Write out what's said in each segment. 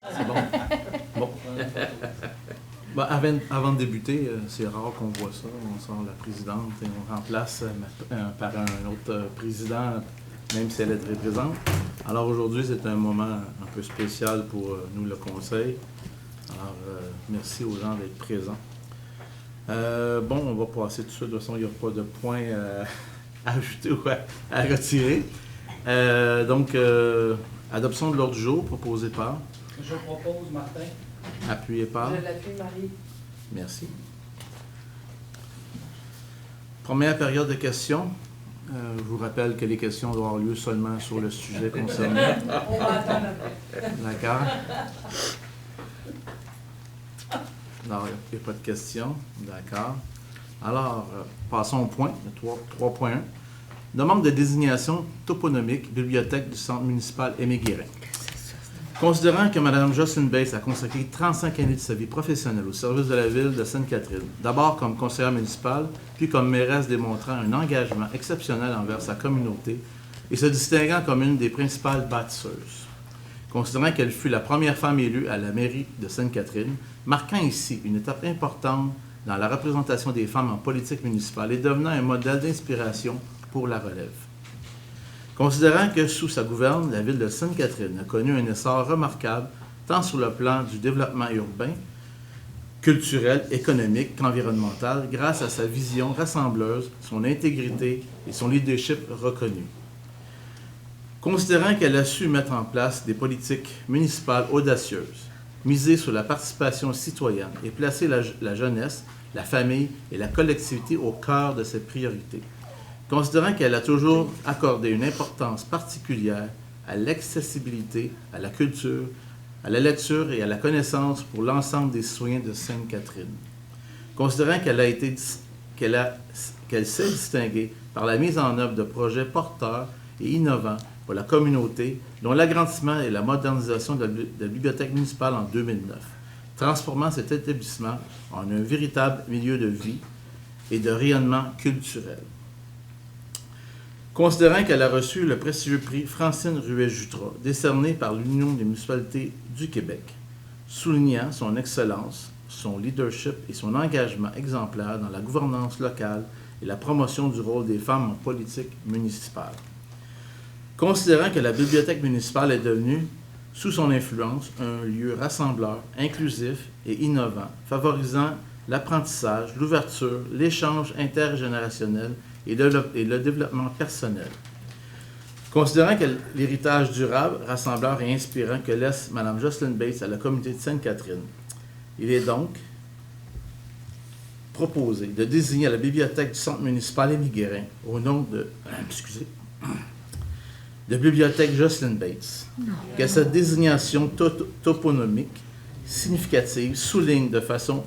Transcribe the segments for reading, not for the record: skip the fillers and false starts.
C'est bon. Bon. Ben, avant de débuter, c'est rare qu'on voit ça. On sort la présidente et on remplace par un autre président, même si elle est très présente. Alors aujourd'hui, c'est un moment un peu spécial pour nous, le Conseil. Alors, merci aux gens d'être présents. Bon, on va passer tout de suite. De toute façon, il n'y a pas de point à ajouter ou à retirer. Donc, adoption de l'ordre du jour proposé par... Je propose, Martin. Appuyé par... Je l'appuie, Marie. Merci. Première période de questions. Je vous rappelle que les questions doivent avoir lieu seulement sur le sujet concerné. On va attendre après. D'accord. Non, il n'y a pas de questions. D'accord. Alors, passons au point, 3.1. Demande de désignation toponymique, bibliothèque du Centre municipal Aimé-Guérin. Considérant que Mme Jocelyn Bates a consacré 35 années de sa vie professionnelle au service de la ville de Sainte-Catherine, d'abord comme conseillère municipale, puis comme mairesse démontrant un engagement exceptionnel envers sa communauté et se distinguant comme une des principales bâtisseuses. Considérant qu'elle fut la première femme élue à la mairie de Sainte-Catherine, marquant ici une étape importante dans la représentation des femmes en politique municipale et devenant un modèle d'inspiration pour la relève. Considérant que sous sa gouverne, la ville de Sainte-Catherine a connu un essor remarquable tant sur le plan du développement urbain, culturel, économique qu'environnemental grâce à sa vision rassembleuse, son intégrité et son leadership reconnu. Considérant qu'elle a su mettre en place des politiques municipales audacieuses, miser sur la participation citoyenne et placer la jeunesse, la famille et la collectivité au cœur de ses priorités. Considérant qu'elle a toujours accordé une importance particulière à l'accessibilité, à la culture, à la lecture et à la connaissance pour l'ensemble des citoyens de Sainte-Catherine. Considérant qu'elle s'est distinguée par la mise en œuvre de projets porteurs et innovants pour la communauté, dont l'agrandissement et la modernisation de la bibliothèque municipale en 2009, transformant cet établissement en un véritable milieu de vie et de rayonnement culturel. Considérant qu'elle a reçu le prestigieux prix Francine Ruet-Jutras, décerné par l'Union des municipalités du Québec, soulignant son excellence, son leadership et son engagement exemplaire dans la gouvernance locale et la promotion du rôle des femmes en politique municipale. Considérant que la bibliothèque municipale est devenue, sous son influence, un lieu rassembleur, inclusif et innovant, favorisant l'apprentissage, l'ouverture, l'échange intergénérationnel et le développement personnel. Considérant que l'héritage durable, rassembleur et inspirant que laisse Mme Jocelyn Bates à la communauté de Sainte-Catherine, il est donc proposé de désigner la bibliothèque du Centre municipal Aimé-Guérin au nom de Bibliothèque Jocelyn Bates, que cette désignation toponymique significative souligne de façon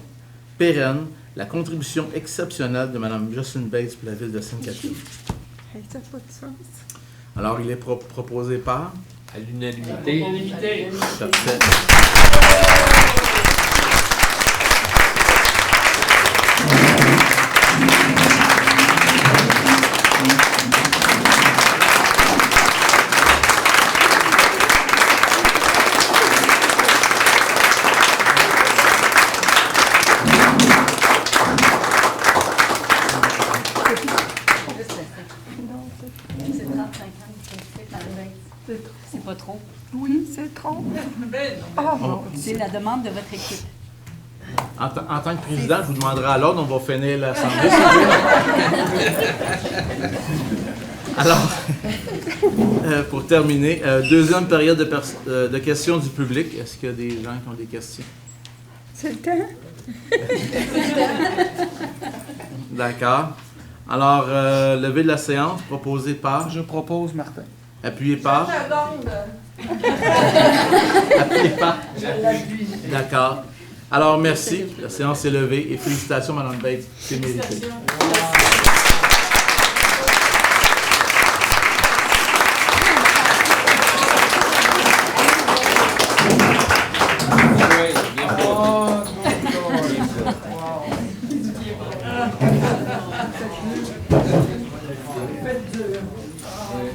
pérenne la contribution exceptionnelle de Mme Jocelyn Bates pour la ville de Sainte-Catherine. Hey, ça n'a pas de sens. Alors, il est proposé par... À l'unanimité. Parfait. C'est pas trop. Oui, c'est trop. C'est la demande de votre équipe. En tant que président, je vous demanderai à l'ordre, on va finir l'Assemblée. Alors, pour terminer, deuxième période de questions du public. Est-ce qu'il y a des gens qui ont des questions? C'est le temps. D'accord. Alors, levée de la séance proposée par... Je propose, Martin. Appuyé par... Seconde. Appuyé par... D'accord. Alors, merci. La séance est levée et félicitations, Mme Bates. C'est mérité.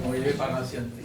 On y va par ancienneté.